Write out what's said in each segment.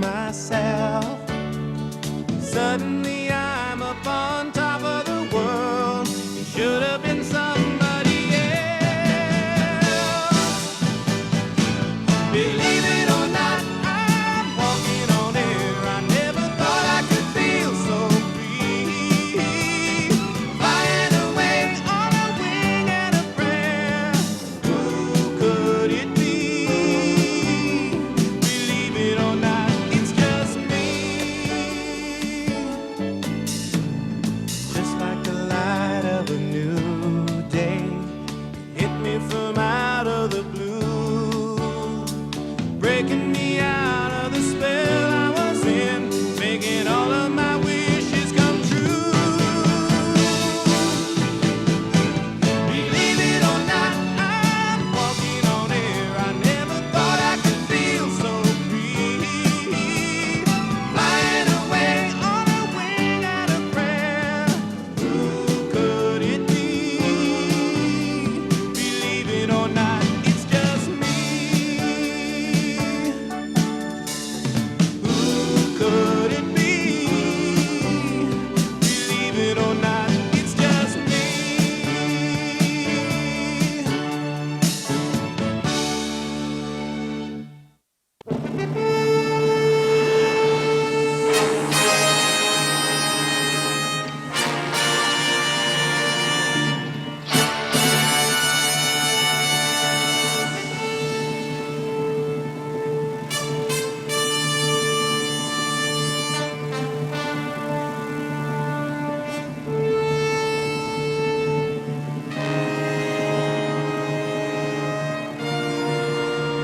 myself. Suddenly I'm up on top of the world. It should have been somebody else. Believe it or not, I'm walking on air. I never thought I could feel so free. Flying away on a wing and a prayer. Who could it be? Believe it or not, it's just me. Just like the light of a new day, hit me from out of the blue, breaking me out of the spell I was in, making all of my wishes come true. Believe it or not, I'm walking on air. I never thought I could feel so free. Flying away on a wing and a prayer. Who could it be? Believe it or not, it's just me. Who could it be? Believe it or not, it's just me.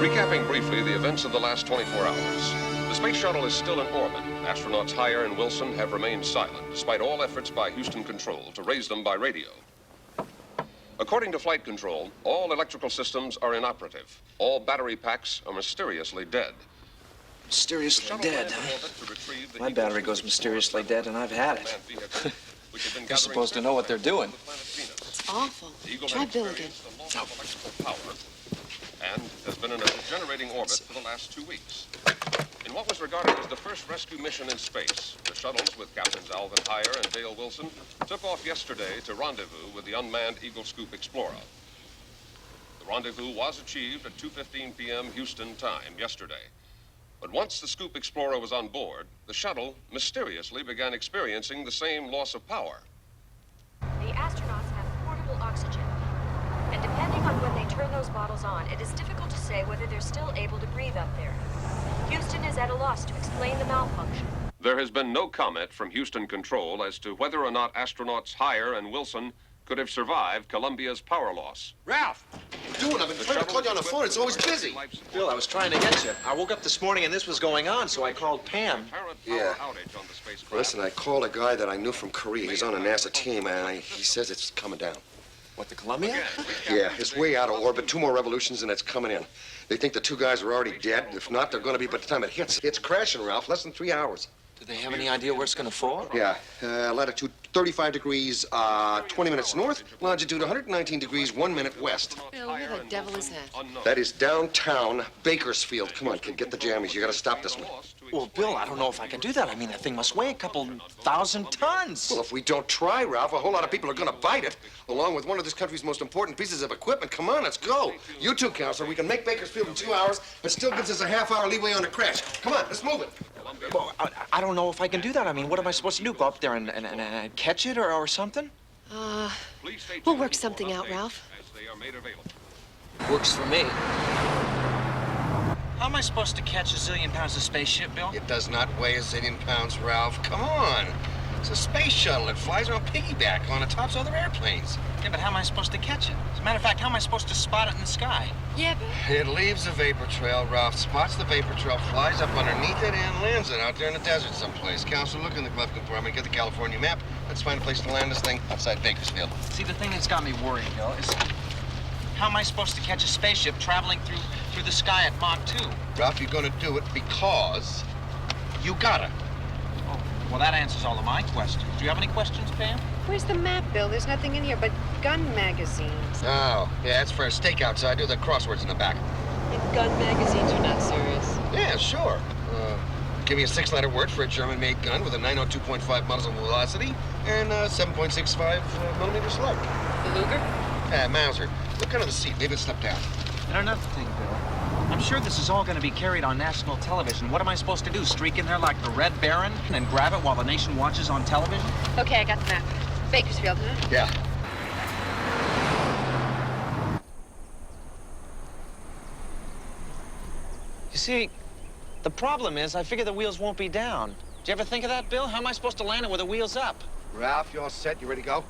Recapping briefly the events of the last 24 hours. The space shuttle is still in orbit. Astronauts Hyer and Wilson have remained silent, despite all efforts by Houston Control to raise them by radio. According to Flight Control, all electrical systems are inoperative. All battery packs are mysteriously dead. Mysteriously dead, huh? My battery goes mysteriously dead, and I've had it. You're supposed to know what they're doing. It's awful. Try Bill again. And has been in a generating orbit for the last 2 weeks. In what was regarded as the first rescue mission in space, the shuttles with Captains Alvin Hyer and Dale Wilson took off yesterday to rendezvous with the unmanned Eagle Scoop Explorer. The rendezvous was achieved at 2:15 p.m. Houston time yesterday. But once the Scoop Explorer was on board, the shuttle mysteriously began experiencing the same loss of power. The astronauts have portable oxygen. And depending on when they turn those bottles on, it is difficult to say whether they're still able to breathe up there. Houston is at a loss to explain the malfunction. There has been no comment from Houston Control as to whether or not astronauts Hyer and Wilson could have survived Columbia's power loss. Ralph! Dude, I've been trying to call you on the phone. It's always busy. Bill, I was trying to get you. I woke up this morning and this was going on, so I called Pam. Yeah. Listen, I called a guy that I knew from Korea. He's on a NASA team, and he says it's coming down. What, the Columbia? Yeah, it's way out of orbit. 2 more revolutions, and it's coming in. They think the 2 guys are already dead. If not, they're going to be by the time it hits. It's crashing, Ralph. Less than 3 hours. Do they have any idea where it's going to fall? Yeah, latitude 35 degrees, 20 minutes north. Longitude 119 degrees, 1 minute west. Bill, where the devil is that? That is downtown Bakersfield. Come on, kid, get the jammies. You got to stop this one. Well, Bill, I don't know if I can do that. I mean, that thing must weigh a couple thousand tons. Well, if we don't try, Ralph, a whole lot of people are going to bite it, along with one of this country's most important pieces of equipment. Come on, let's go. You too, Counselor. We can make Bakersfield in 2 hours. It still gives us a half-hour leeway on the crash. Come on, let's move it. Well, I don't know if I can do that. I mean, what am I supposed to do? Go up there and catch it or something? We'll work something out, Ralph. Works for me. How am I supposed to catch a zillion pounds of spaceship, Bill? It does not weigh a zillion pounds, Ralph. Come on. It's a space shuttle. It flies on piggyback on the tops of other airplanes. Yeah, but how am I supposed to catch it? As a matter of fact, how am I supposed to spot it in the sky? Yeah, but... It leaves a vapor trail. Ralph spots the vapor trail, flies up underneath it, and lands it out there in the desert someplace. Counselor, look in the glove compartment, get the California map. Let's find a place to land this thing outside Bakersfield. See, the thing that's got me worried, Bill, is how am I supposed to catch a spaceship traveling through the sky at Mach 2? Ralph, you're going to do it because you gotta. Oh, well, that answers all of my questions. Do you have any questions, Pam? Where's the map, Bill? There's nothing in here but gun magazines. Oh, yeah, that's for a stakeout, so I do the crosswords in the back. And gun magazines are not serious. Yeah, sure. Give me a 6-letter word for a German-made gun with a 902.5 muzzle velocity and a 7.65 millimeter slug. The Luger? Mauser. Look under the seat. Maybe it slipped out. And another thing, Bill. I'm sure this is all going to be carried on national television. What am I supposed to do? Streak in there like the Red Baron and grab it while the nation watches on television? Okay, I got the map. Bakersfield, huh? Yeah. You see, the problem is I figure the wheels won't be down. Did you ever think of that, Bill? How am I supposed to land it with the wheels up? Ralph, you all set? You ready to go?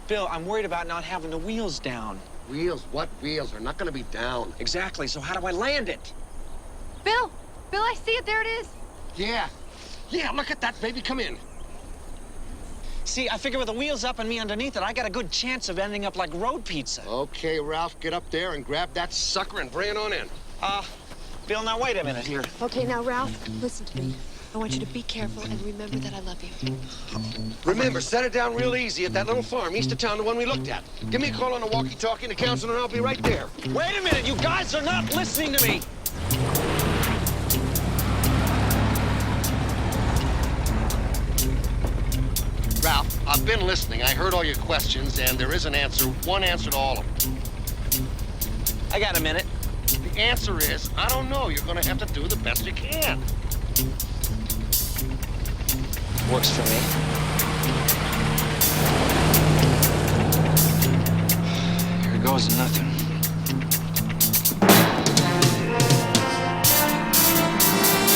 Bill, I'm worried about not having the wheels down. Wheels? What wheels? They're not going to be down. Exactly, so how do I land it? Bill! Bill, I see it. There it is. Yeah. Yeah, look at that, baby. Come in. See, I figure with the wheels up and me underneath it, I got a good chance of ending up like road pizza. Okay, Ralph, get up there and grab that sucker and bring it on in. Bill, now wait a minute here. Okay, now, Ralph, listen to me. I want you to be careful and remember that I love you. Remember, set it down real easy at that little farm east of town, the one we looked at. Give me a call on the walkie-talkie, the counselor, and I'll be right there. Wait a minute, you guys are not listening to me. Ralph, I've been listening. I heard all your questions, and there is an answer, one answer to all of them. I got a minute. The answer is, I don't know. You're going to have to do the best you can. Works for me. Here goes to nothing.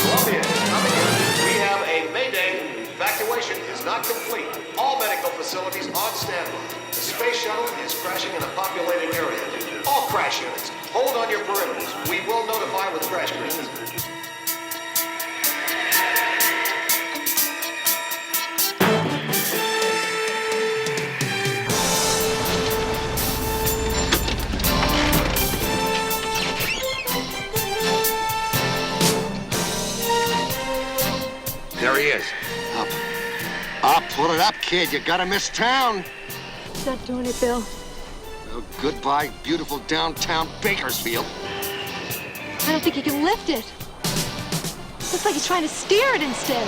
Columbia, coming in. We have a mayday. Evacuation is not complete. All medical facilities on standby. The space shuttle is crashing in a populated area. All crash units, hold on your perimeters. We will notify with crash grid. There he is. Up. Up. Pull it up, kid. You gotta miss town. It's not doing it, Bill. Oh, goodbye, beautiful downtown Bakersfield. I don't think he can lift it. Looks like he's trying to steer it instead.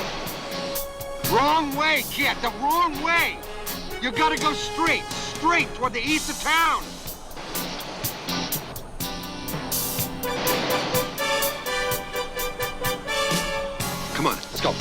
Wrong way, kid. The wrong way. You gotta go straight toward the east of town. Come on, let's go.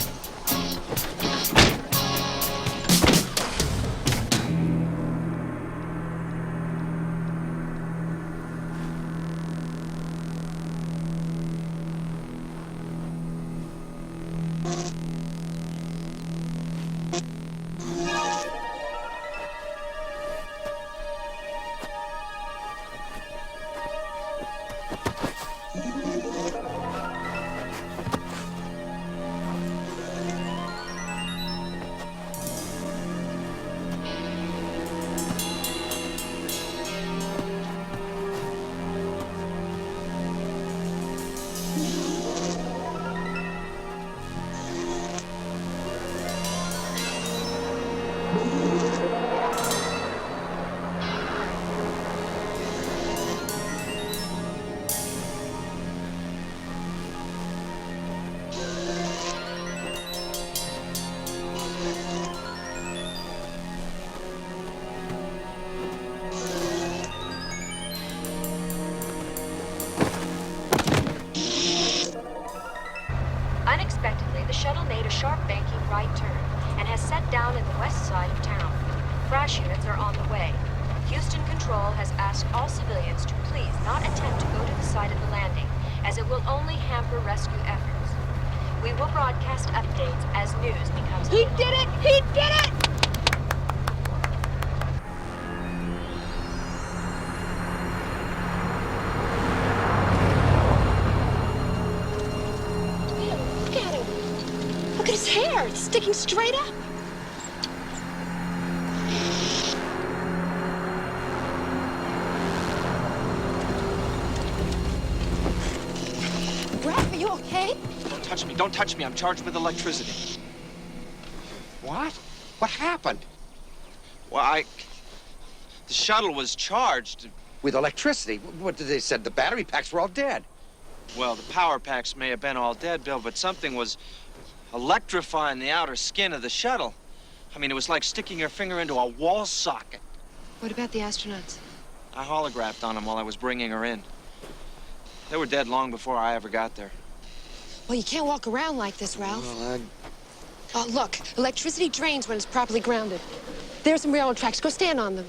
Unexpectedly, the shuttle made a sharp banking right turn and has set down in the west side of town. Crash units are on the way. Houston Control has asked all civilians to please not attempt to go to the site of the landing, as it will only hamper rescue efforts. We will broadcast updates as news becomes He available. did it! He did it! Look at him. Look at his hair. It's sticking straight up. Ralph, are you okay? Don't touch me. Don't touch me. I'm charged with electricity. What? What happened? Well, the shuttle was charged. With electricity? What did they said? The battery packs were all dead. Well, the power packs may have been all dead, Bill, but something was electrifying the outer skin of the shuttle. I mean, it was like sticking your finger into a wall socket. What about the astronauts? I holographed on them while I was bringing her in. They were dead long before I ever got there. Well, you can't walk around like this, Ralph. Well, Oh, look, electricity drains when it's properly grounded. There's some railroad tracks. Go stand on them.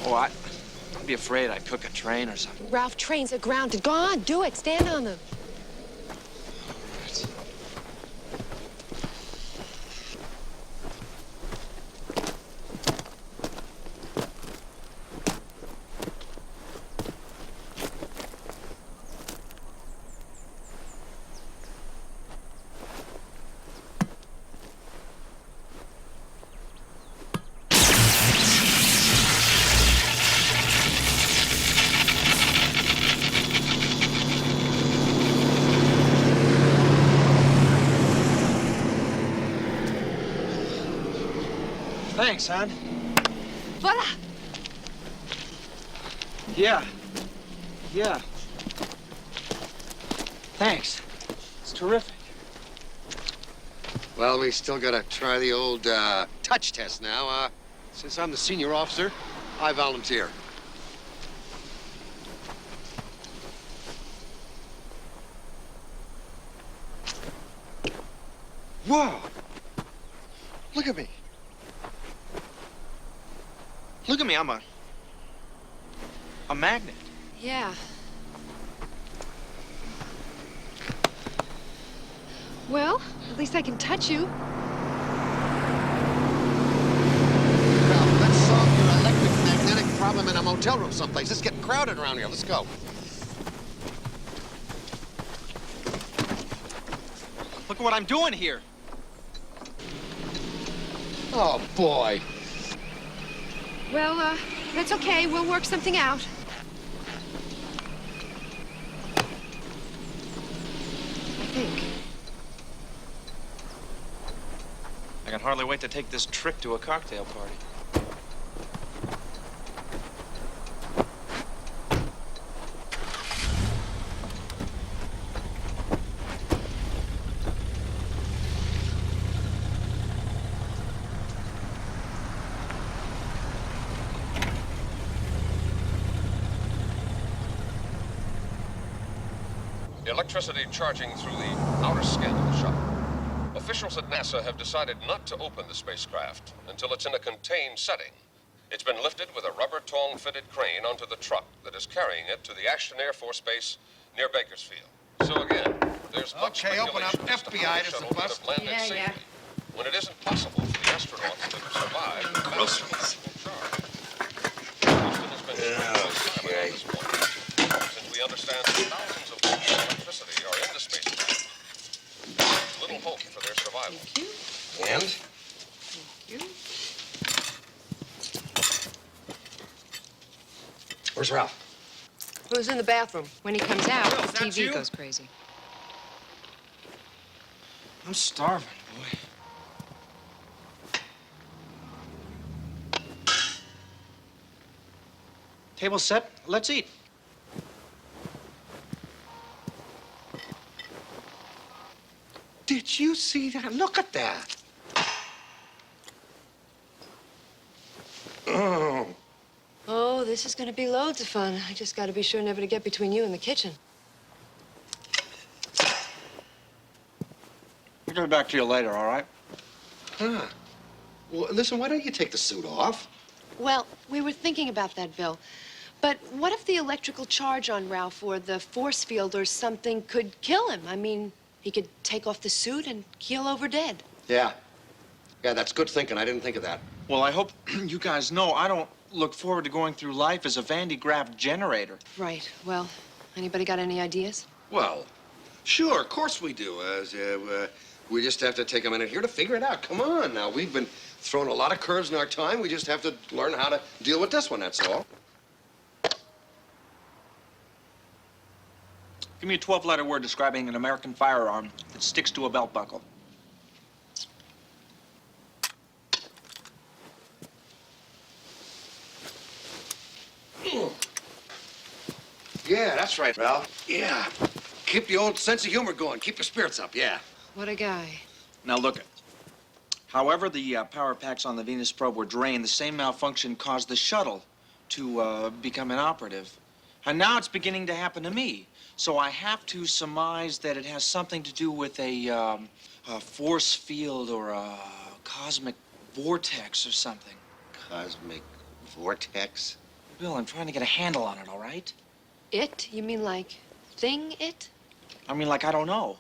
I'd be afraid I'd cook a train or something. Ralph, trains are grounded. Go on, do it. Stand on them. Thanks, hon. Voila! Yeah. Thanks. It's terrific. Well, we still gotta try the old touch test now. Since I'm the senior officer, I volunteer. Whoa! Look at me. Look at me, I'm a magnet. Yeah. Well, at least I can touch you. Well, let's solve your electric magnetic problem in a motel room someplace. It's getting crowded around here. Let's go. Look at what I'm doing here. Oh, boy. Well, that's okay. We'll work something out. I think. I can hardly wait to take this trick to a cocktail party. Electricity charging through the outer skin of the shuttle. Officials at NASA have decided not to open the spacecraft until it's in a contained setting. It's been lifted with a rubber tongue-fitted crane onto the truck that is carrying it to the Ashton Air Force Base near Bakersfield. So again, there's much Okay, open up. speculation as to how FBI, the this is shuttle a could bust. have landed safely, when it isn't possible for the astronauts to have survived the Groceries. charge. Houston has been silent at this point, since we understand that thousands of volts of electricity are in the spacecraft. There's little hope for their survival. And? Where's Ralph? Who's in the bathroom? When he comes out, Bill, the is that TV you? goes crazy. I'm starving, boy. Table set. Let's eat. Did you see that? Look at that. Oh. Oh, this is going to be loads of fun. I just got to be sure never to get between you and the kitchen. I'll get back to you later, all right? Huh. Well, listen, why don't you take the suit off? Well, we were thinking about that, Bill. But what if the electrical charge on Ralph or the force field or something could kill him? I mean, he could take off the suit and keel over dead. Yeah. Yeah, that's good thinking. I didn't think of that. Well, I hope you guys know I don't look forward to going through life as a Van de Graaff generator. Right. Well, anybody got any ideas? Well, sure, of course we do. We just have to take a minute here to figure it out. Come on now. We've been thrown a lot of curves in our time. We just have to learn how to deal with this one, that's all. Give me a 12-letter word describing an American firearm that sticks to a belt buckle. Yeah, that's right, Ralph. Yeah. Keep the old sense of humor going. Keep your spirits up, yeah. What a guy. Now look it. However the power packs on the Venus probe were drained, the same malfunction caused the shuttle to become inoperative. And now it's beginning to happen to me. So I have to surmise that it has something to do with a force field or a cosmic vortex or something. Cosmic vortex? Bill, I'm trying to get a handle on it, all right? It? You mean like thing it? I mean, like, I don't know.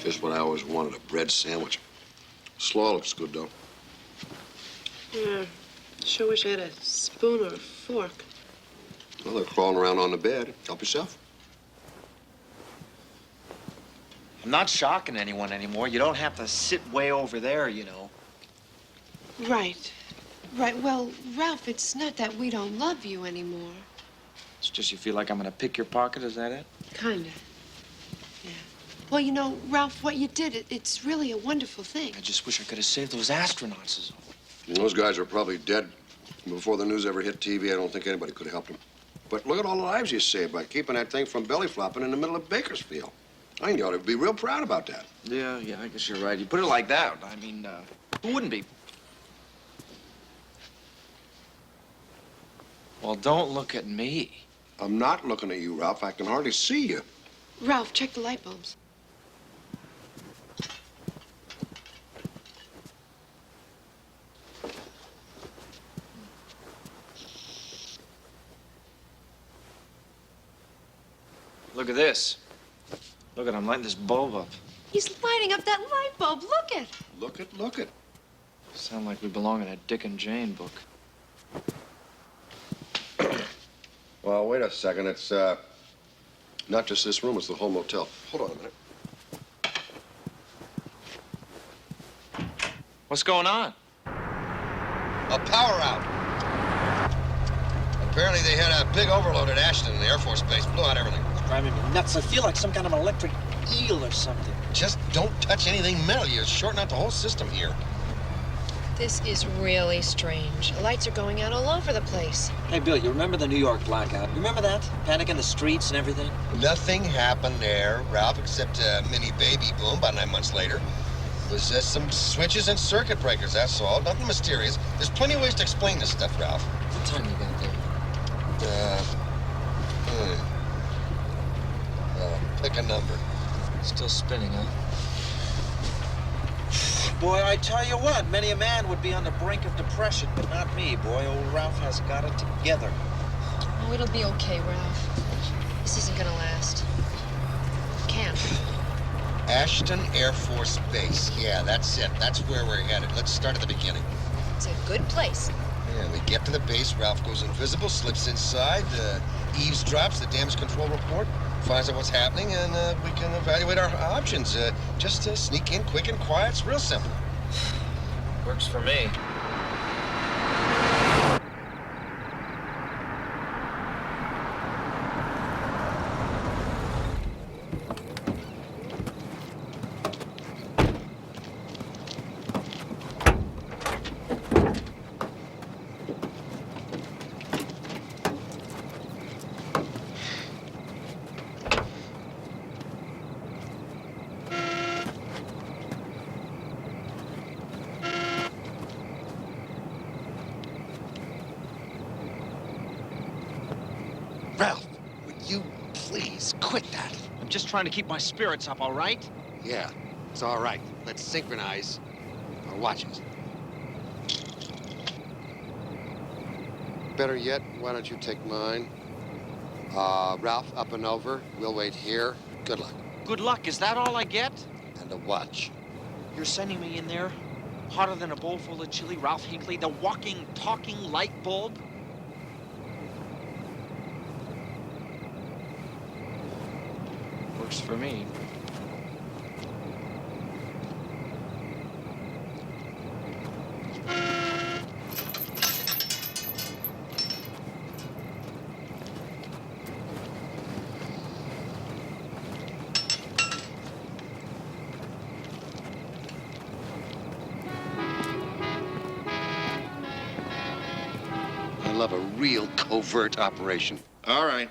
Just what I always wanted, a bread sandwich. Slaw looks good, though. Yeah, sure wish I had a spoon or a fork. Well, they're crawling around on the bed. Help yourself. I'm not shocking anyone anymore. You don't have to sit way over there, you know. Right. Right. Well, Ralph, it's not that we don't love you anymore. It's just you feel like I'm gonna pick your pocket, is that it? Kinda. Yeah. Well, you know, Ralph, what you did, it's really a wonderful thing. I just wish I could have saved those astronauts is all. And those guys are probably dead. Before the news ever hit TV, I don't think anybody could have helped them. But look at all the lives you saved by keeping that thing from belly flopping in the middle of Bakersfield. I think you ought to be real proud about that. Yeah, I guess you're right. You put it like that. I mean, who wouldn't be? Well, don't look at me. I'm not looking at you, Ralph. I can hardly see you. Ralph, check the light bulbs. Look at this. Look at, I'm lighting this bulb up. He's lighting up that light bulb. Look it. Look it. Sound like we belong in a Dick and Jane book. Well, wait a second. It's, not just this room, it's the whole motel. Hold on a minute. What's going on? A power out. Apparently they had a big overload at Ashton in the Air Force Base. Blew out everything. It's driving me nuts. I feel like some kind of electric eel or something. Just don't touch anything metal. You're shorting out the whole system here. This is really strange. Lights are going out all over the place. Hey, Bill, you remember the New York blackout? You remember that? Panic in the streets and everything? Nothing happened there, Ralph, except a mini baby boom about 9 months later. It was some switches and circuit breakers, that's all. Nothing mysterious. There's plenty of ways to explain this stuff, Ralph. What time you got there? Pick a number. Still spinning, huh? Boy, I tell you what, many a man would be on the brink of depression, but not me, boy. Old Ralph has got it together. Oh, it'll be okay, Ralph. This isn't gonna last. Can't. Ashton Air Force Base. Yeah, that's it. That's where we're headed. Let's start at the beginning. It's a good place. Yeah, we get to the base, Ralph goes invisible, slips inside, eavesdrops the damage control report, finds out what's happening, and we can evaluate our options. Just sneak in quick and quiet. It's real simple. Works for me. Ralph, would you please quit that? I'm just trying to keep my spirits up, all right? Yeah, it's all right. Let's synchronize our watches. Better yet, why don't you take mine? Ralph, up and over. We'll wait here. Good luck. Good luck, is that all I get? And a watch. You're sending me in there, hotter than a bowl full of chili, Ralph Hinckley, the walking, talking light bulb? Works for me. I love a real covert operation. All right.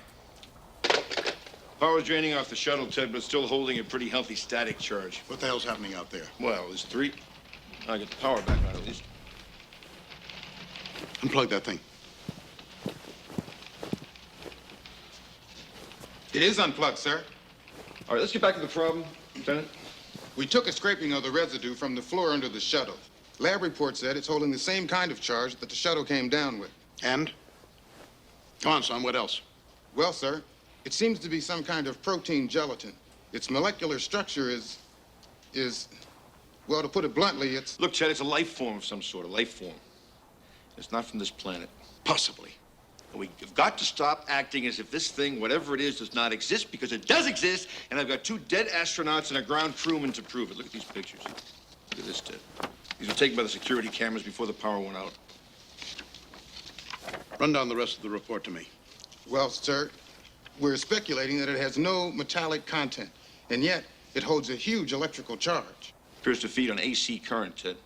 Power's draining off the shuttle, Ted, but still holding a pretty healthy static charge. What the hell's happening out there? Well, there's three. I got the power back on at least. Unplug that thing. It is unplugged, sir. All right, let's get back to the problem, Lieutenant. We took a scraping of the residue from the floor under the shuttle. Lab report said it's holding the same kind of charge that the shuttle came down with. And? Come on, son, what else? Well, sir, it seems to be some kind of protein gelatin. Its molecular structure is, well, to put it bluntly, it's... Look, Ted, it's a life form of some sort, a life form. It's not from this planet. Possibly. And we've got to stop acting as if this thing, whatever it is, does not exist, because it does exist, and I've got 2 dead astronauts and a ground crewman to prove it. Look at these pictures. Look at this, Ted. These were taken by the security cameras before the power went out. Run down the rest of the report to me. Well, sir, we're speculating that it has no metallic content, and yet it holds a huge electrical charge. Appears to feed on AC current, Ted.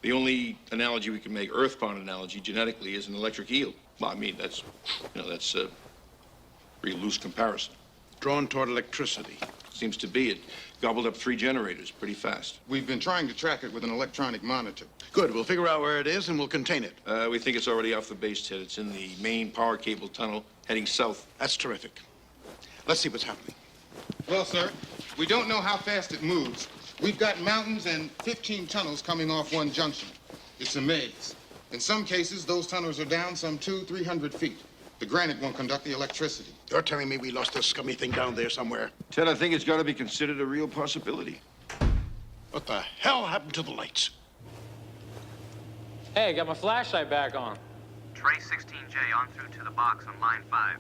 The only analogy we can make, earthbound analogy, genetically, is an electric eel. Well, I mean, that's a pretty loose comparison. Drawn toward electricity. Seems to be. It gobbled up 3 generators pretty fast. We've been trying to track it with an electronic monitor. Good, we'll figure out where it is and we'll contain it. We think it's already off the base, Ted. It's in the main power cable tunnel heading south. That's terrific. Let's see what's happening. Well, sir, we don't know how fast it moves. We've got mountains and 15 tunnels coming off one junction. It's a maze. In some cases, those tunnels are down some 200-300 feet. The granite won't conduct the electricity. You're telling me we lost this scummy thing down there somewhere? Ted, I think it's got to be considered a real possibility. What the hell happened to the lights? Hey, got my flashlight back on. Trace 16J on through to the box on line 5.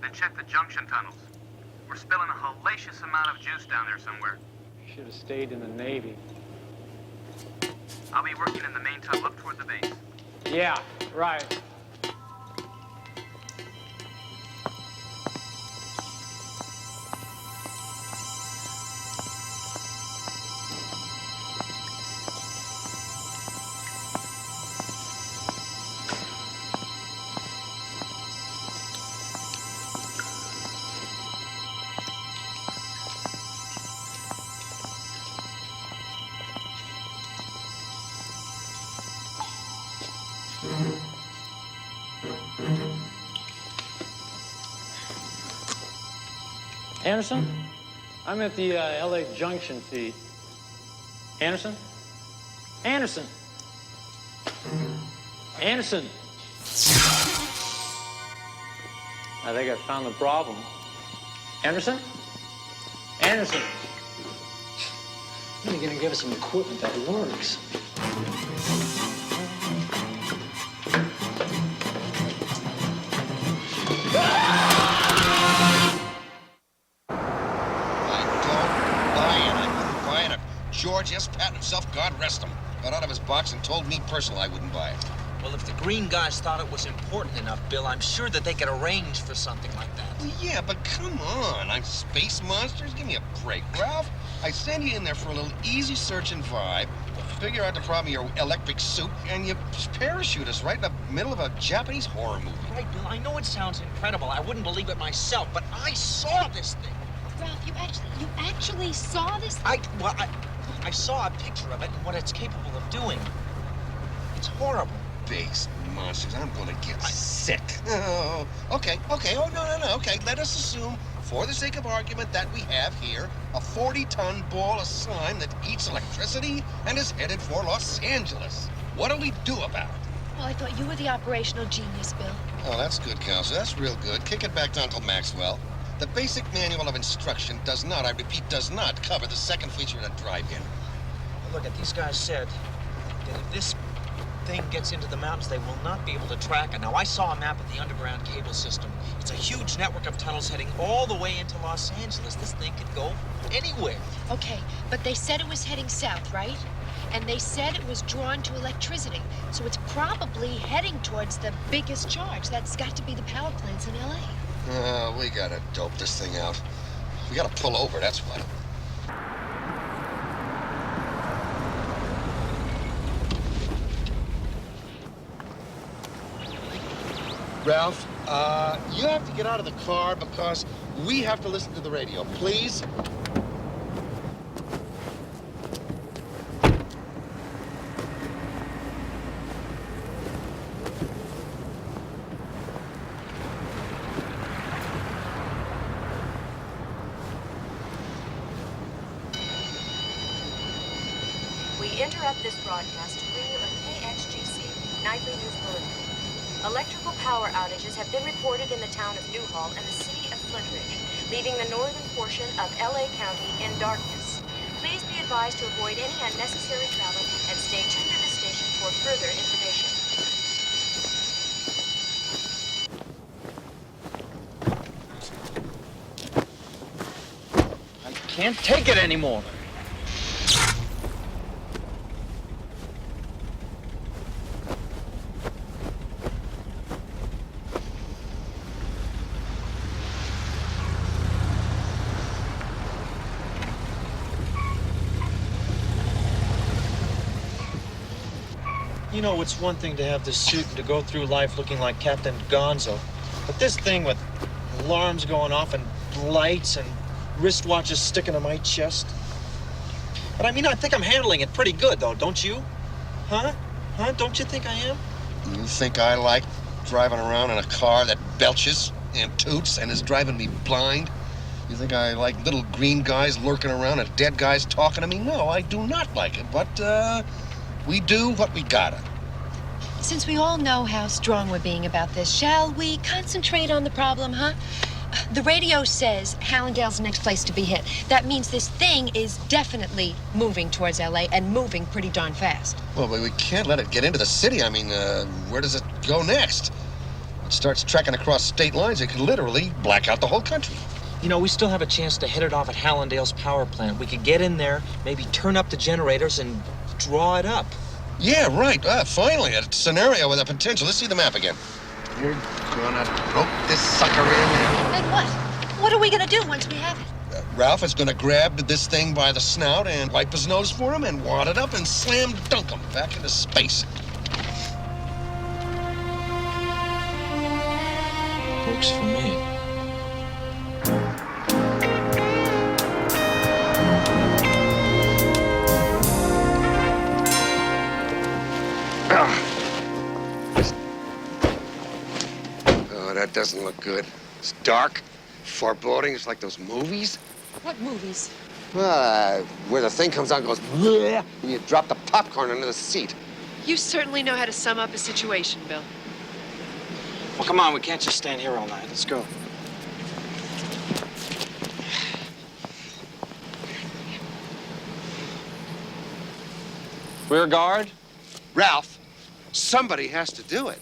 Then check the junction tunnels. We're spilling a hellacious amount of juice down there somewhere. Should have stayed in the Navy. I'll be working in the main tub. Look toward the base. Yeah, right. Anderson? I'm at the LA Junction feed. Anderson? Anderson? Anderson? I think I found the problem. Anderson? Anderson? When are you gonna give us some equipment that works? George S. patted himself, God rest him, got out of his box and told me personally I wouldn't buy it. Well, if the green guys thought it was important enough, Bill, I'm sure that they could arrange for something like that. Well, yeah, but come on. I'm space monsters? Give me a break, Ralph. I send you in there for a little easy search and vibe, figure out the problem of your electric suit, and you parachute us right in the middle of a Japanese horror movie. Right, Bill, I know it sounds incredible. I wouldn't believe it myself, but I saw this thing. Ralph, you actually saw this thing? I saw a picture of it and what it's capable of doing. It's horrible. Space monsters, I'm gonna get sick. Oh, okay. Oh, no. Okay, let us assume, for the sake of argument, that we have here a 40-ton ball of slime that eats electricity and is headed for Los Angeles. What do we do about it? Well, I thought you were the operational genius, Bill. Oh, that's good, Counselor. That's real good. Kick it back to Uncle Maxwell. The basic manual of instruction does not, I repeat, does not cover the second feature of a drive-in. Look, these guys said that if this thing gets into the mountains, they will not be able to track it. Now, I saw a map of the underground cable system. It's a huge network of tunnels heading all the way into Los Angeles. This thing could go anywhere. Okay, but they said it was heading south, right? And they said it was drawn to electricity. So it's probably heading towards the biggest charge. That's got to be the power plants in LA. We gotta dope this thing out. We gotta pull over, that's what. Ralph, you have to get out of the car because we have to listen to the radio, please. We interrupt this broadcast to bring you a KXGC nightly news bulletin. Electrical power outages have been reported in the town of Newhall and the city of Flint Ridge, leaving the northern portion of LA County in darkness. Please be advised to avoid any unnecessary travel and stay tuned to the station for further information. I can't take it anymore. You know, it's one thing to have this suit and to go through life looking like Captain Gonzo. But this thing with alarms going off and lights and wristwatches sticking to my chest. But I mean, I think I'm handling it pretty good, though, don't you? Huh? Don't you think I am? You think I like driving around in a car that belches and toots and is driving me blind? You think I like little green guys lurking around and dead guys talking to me? No, I do not like it, but, we do what we gotta. Since we all know how strong we're being about this, shall we concentrate on the problem, huh? The radio says Hallandale's the next place to be hit. That means this thing is definitely moving towards LA and moving pretty darn fast. Well, but we can't let it get into the city. I mean, where does it go next? It starts trekking across state lines, it could literally black out the whole country. You know, we still have a chance to hit it off at Hallandale's power plant. We could get in there, maybe turn up the generators and draw it up. Yeah, right. Finally, a scenario with a potential. Let's see the map again. You're gonna rope this sucker in. And what? What are we gonna do once we have it? Ralph is gonna grab this thing by the snout and wipe his nose for him and wad it up and slam dunk him back into space. Works for me. Oh, that doesn't look good. It's dark, Foreboding? It's like those movies? What movies? Where the thing comes out and goes, bleh, and you drop the popcorn under the seat. You certainly know how to sum up a situation, Bill. Well, come on, we can't just stand here all night. Let's go. Rear guard? Ralph, somebody has to do it.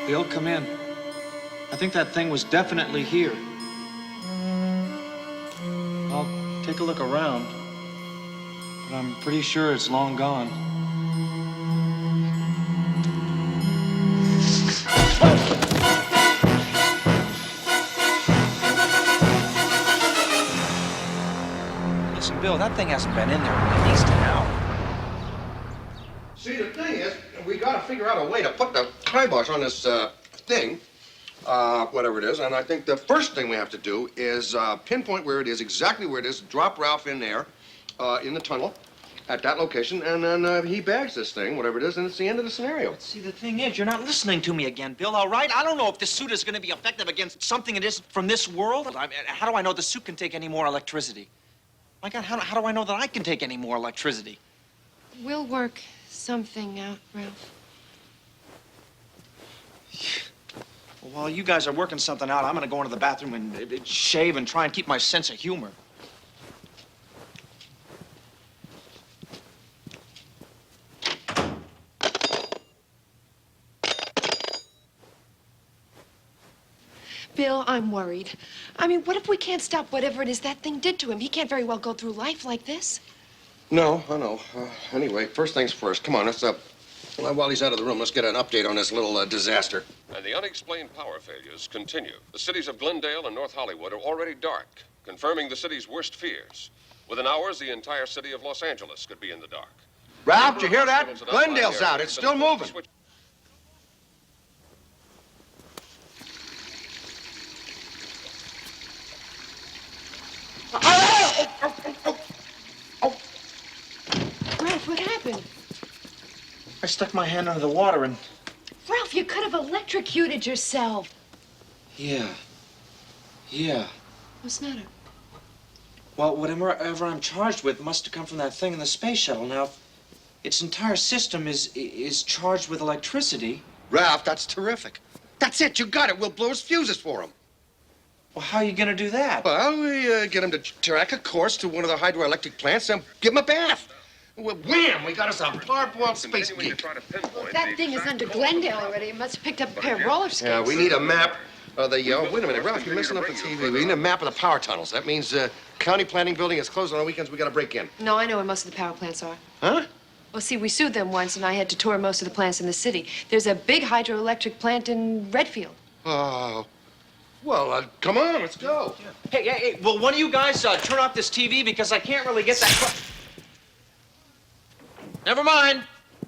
Bill, come in. I think that thing was definitely here. I'll take a look around, but I'm pretty sure it's long gone. Listen, Bill, that thing hasn't been in there in at least an hour. See, the thing is, we got to figure out a way to put the kibosh on this thing, whatever it is. And I think the first thing we have to do is pinpoint where it is, exactly where it is, drop Ralph in there, in the tunnel, at that location, and then he bags this thing, whatever it is, and it's the end of the scenario. See, the thing is, you're not listening to me again, Bill, all right? I don't know if this suit is going to be effective against something that isn't from this world. How do I know the suit can take any more electricity? My God, how do I know that I can take any more electricity? We'll work something out, Ralph. Well, while you guys are working something out, I'm going to go into the bathroom and shave and try and keep my sense of humor. Bill, I'm worried. I mean, what if we can't stop whatever it is that thing did to him? He can't very well go through life like this. No, I know. Anyway, first things first. Come on, let's, while he's out of the room, let's get an update on this little disaster. And the unexplained power failures continue. The cities of Glendale and North Hollywood are already dark, confirming the city's worst fears. Within hours, the entire city of Los Angeles could be in the dark. Ralph, did you hear that? Glendale's out. It's still moving. Ralph, what happened? I stuck my hand under the water and... Ralph, you could have electrocuted yourself. Yeah. What's the matter? Well, whatever I'm charged with must have come from that thing in the space shuttle. Now, if its entire system is charged with electricity... Ralph, that's terrific. That's it. You got it. We'll blow his fuses for him. Well, how are you going to do that? Well, we get him to track a course to one of the hydroelectric plants and give him a bath. Well, wham! We got us a hard-boiled space geek. That thing is under Glendale already. It must have picked up a pair of roller skates. Yeah, we need a map of the... wait a minute, Ralph, you're messing up the TV. We need a map of the power tunnels. That means county planning building is closed on the weekends. We got to break in. No, I know where most of the power plants are. Huh? Well, see, we sued them once, and I had to tour most of the plants in the city. There's a big hydroelectric plant in Redfield. Oh. Well, come on, let's go. Hey, will one of you guys turn off this TV because I can't really get that... Never mind.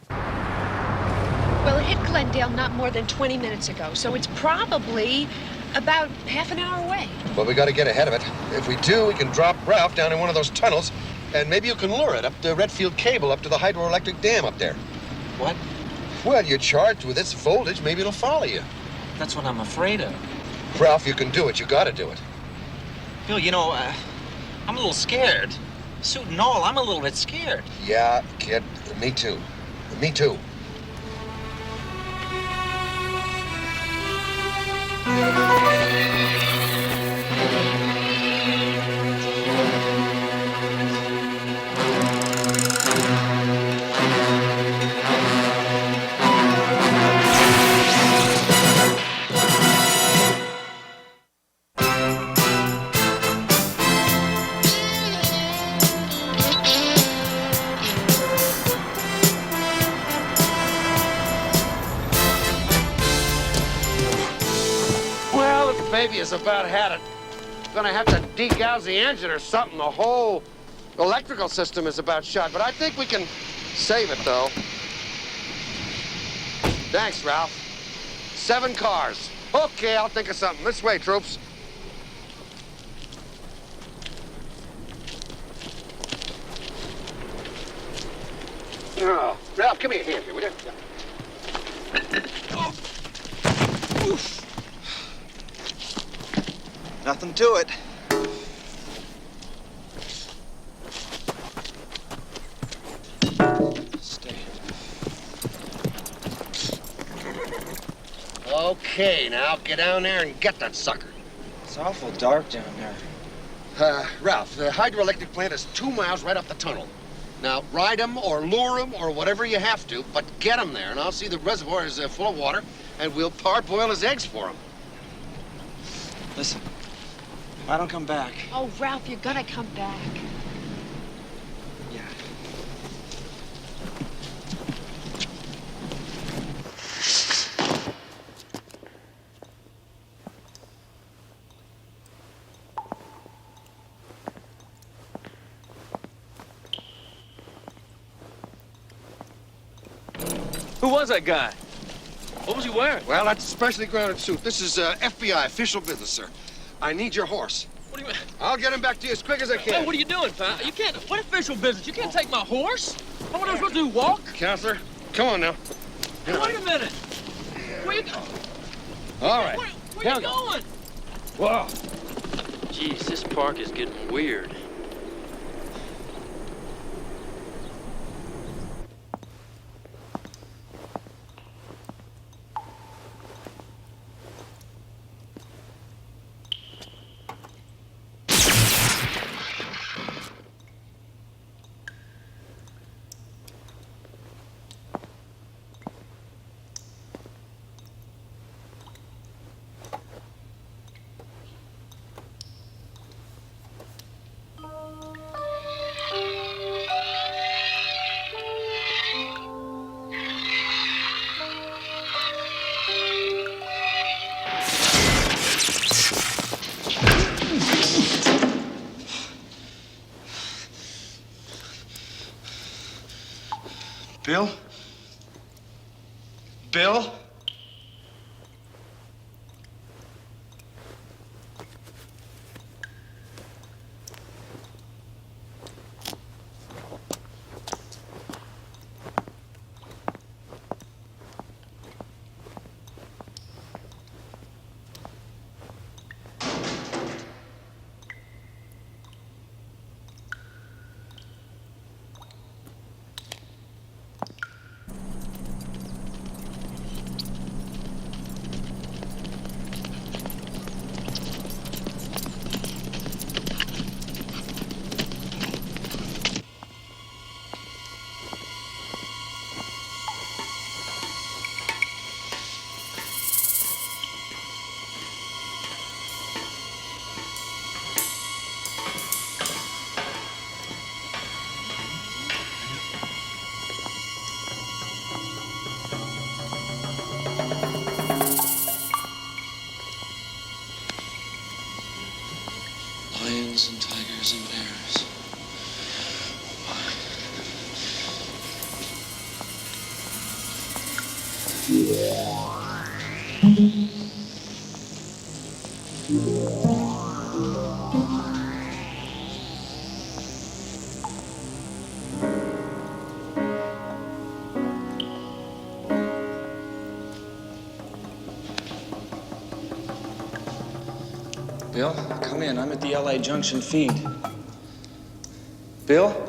Well, it hit Glendale not more than 20 minutes ago, so it's probably about half an hour away. Well, we got to get ahead of it. If we do, we can drop Ralph down in one of those tunnels, and maybe you can lure it up the Redfield cable up to the hydroelectric dam up there. What? Well, you're charged with its voltage. Maybe it'll follow you. That's what I'm afraid of. Ralph, you can do it. You got to do it. Bill, you know, I'm a little scared. Suit and all, I'm a little bit scared. Yeah, kid. Me too. Me too. baby has about had it. Gonna have to degauss the engine or something. The whole electrical system is about shot, but I think we can save it, though. Thanks, Ralph. 7 cars. Okay, I'll think of something. This way, troops. Oh, Ralph, give me a hand here, will you? Oh. Oof. Nothing to it. Stay. Okay, now get down there and get that sucker. It's awful dark down there. Ralph, the hydroelectric plant is 2 miles right up the tunnel. Now, ride him or lure him or whatever you have to, but get him there, and I'll see the reservoir is full of water, and we'll parboil his eggs for him. Listen, if I don't come back... Oh, Ralph, you're gonna come back. Yeah. Who was that guy? What was he wearing? Well, that's a specially grounded suit. This is FBI official business, sir. I need your horse. What do you mean? I'll get him back to you as quick as I can. Hey, what are you doing, pal? You can't. What official business? You can't take my horse. What am I supposed to do? Walk? Counselor, come on now. Hey, wait a minute. Where you go? All right. Where you going? Whoa. Jeez, this park is getting weird. Bill? Bill? Lions and tigers and bears. Bill, come in. I'm at the LA Junction feed. Bill?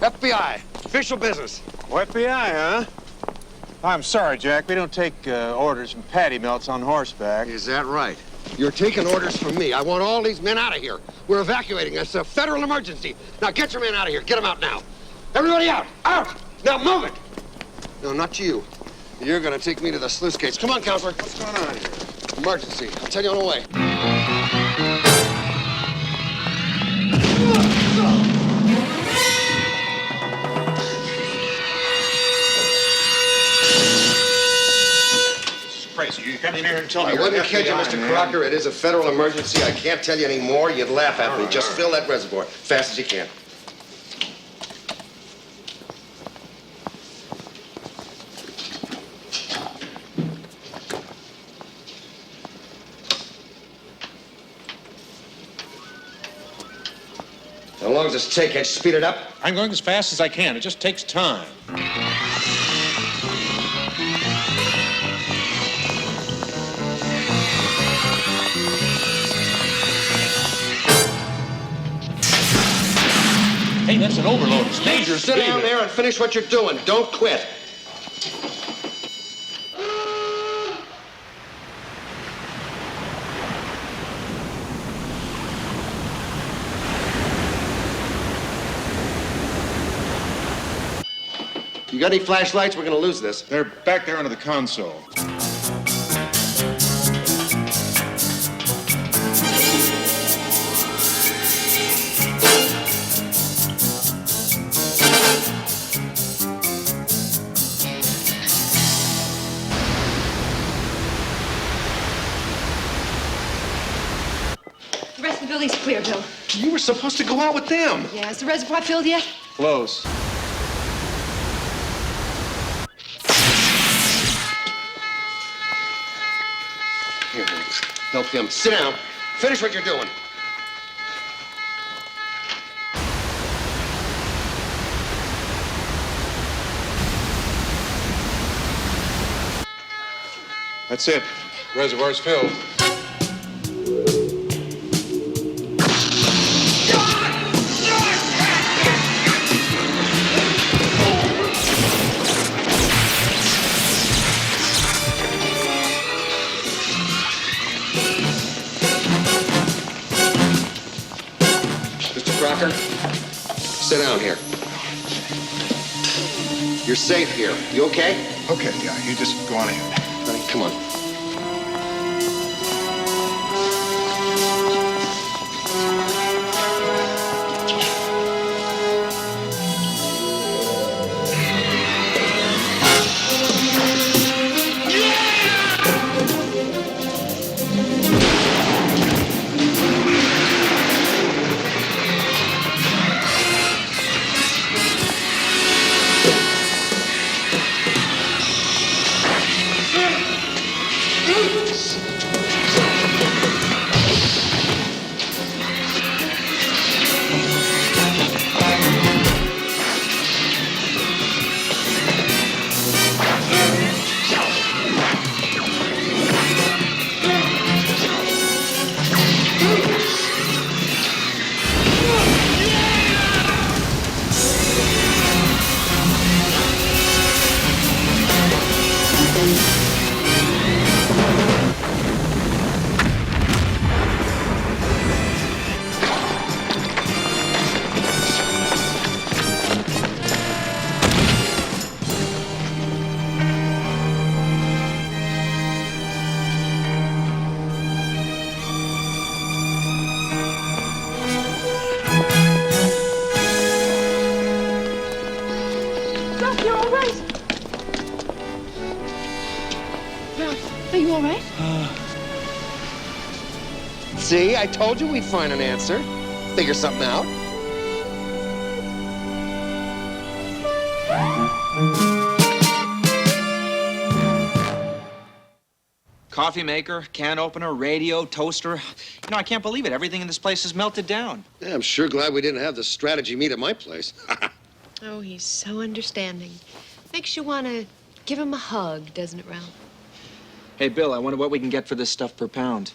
FBI, official business. FBI, huh? I'm sorry, Jack. We don't take orders from patty melts on horseback. Is that right? You're taking orders from me. I want all these men out of here. We're evacuating. It's a federal emergency. Now get your men out of here. Get them out now. Everybody out! Out! Now move it! No, not you. You're gonna take me to the sluice gates. Come on, counselor. What's going on here? Emergency. I'll tell you on the way. Crazy. You come in here and tell me. I wouldn't kid you, Mr. Crocker. It is a federal emergency. I can't tell you any more. You'd laugh at me. Just fill that reservoir fast as you can. How long does this take? Can't you speed it up? I'm going as fast as I can. It just takes time. Hey, that's an overload. It's dangerous. Sit down there and finish what you're doing. Don't quit. You got any flashlights? We're gonna lose this. They're back there under the console. The rest of the building's clear, Bill. You were supposed to go out with them. Yeah, is the reservoir filled yet? Close. Here, help him. Sit down. Finish what you're doing. That's it. Reservoir's filled. Mr. Crocker, sit down here. You're safe here. You okay? Okay, yeah, you just go on ahead. Honey, come on. Are you all right? See, I told you we'd find an answer. Figure something out. Coffee maker, can opener, radio, toaster. You know, I can't believe it. Everything in this place is melted down. Yeah, I'm sure glad we didn't have the strategy meet at my place. Oh, he's so understanding. Makes you want to give him a hug, doesn't it, Ralph? Hey, Bill, I wonder what we can get for this stuff per pound.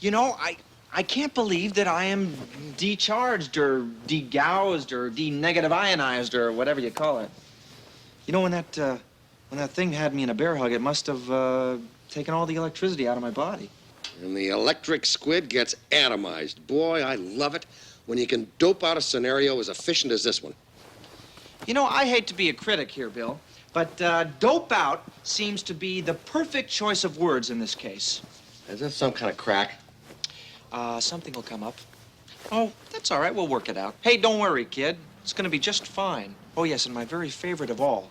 You know, I can't believe that I am decharged or degaussed or de-negative ionized or whatever you call it. You know, when that thing had me in a bear hug, it must have taken all the electricity out of my body. And the electric squid gets atomized. Boy, I love it when you can dope out a scenario as efficient as this one. You know, I hate to be a critic here, Bill, but dope out seems to be the perfect choice of words in this case. Is that some kind of crack? Something will come up. Oh, that's all right. We'll work it out. Hey, don't worry, kid. It's going to be just fine. Oh, yes, and my very favorite of all.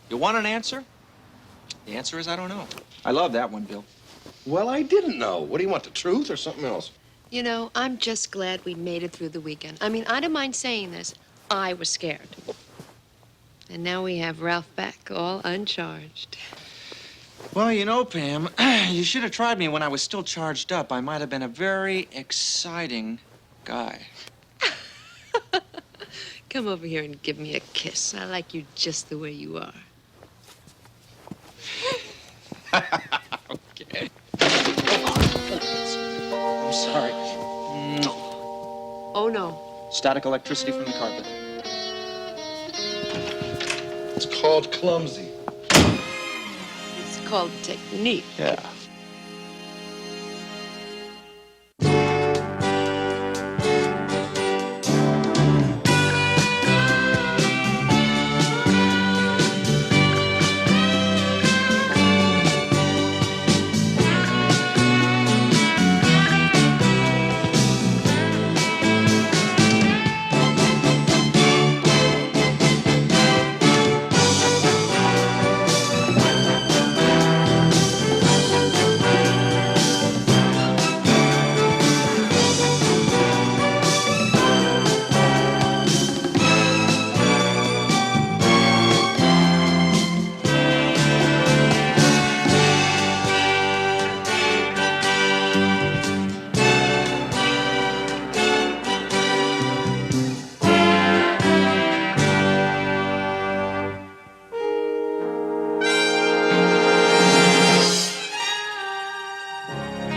You want an answer? The answer is I don't know. I love that one, Bill. Well, I didn't know. What do you want, the truth or something else? You know, I'm just glad we made it through the weekend. I mean, I don't mind saying this. I was scared. And now we have Ralph back, all uncharged. Well, you know, Pam, you should have tried me when I was still charged up. I might have been a very exciting guy. Come over here and give me a kiss. I like you just the way you are. Okay. I'm sorry. Oh, no. Static electricity from the carpet. It's called clumsy. It's called technique. Yeah.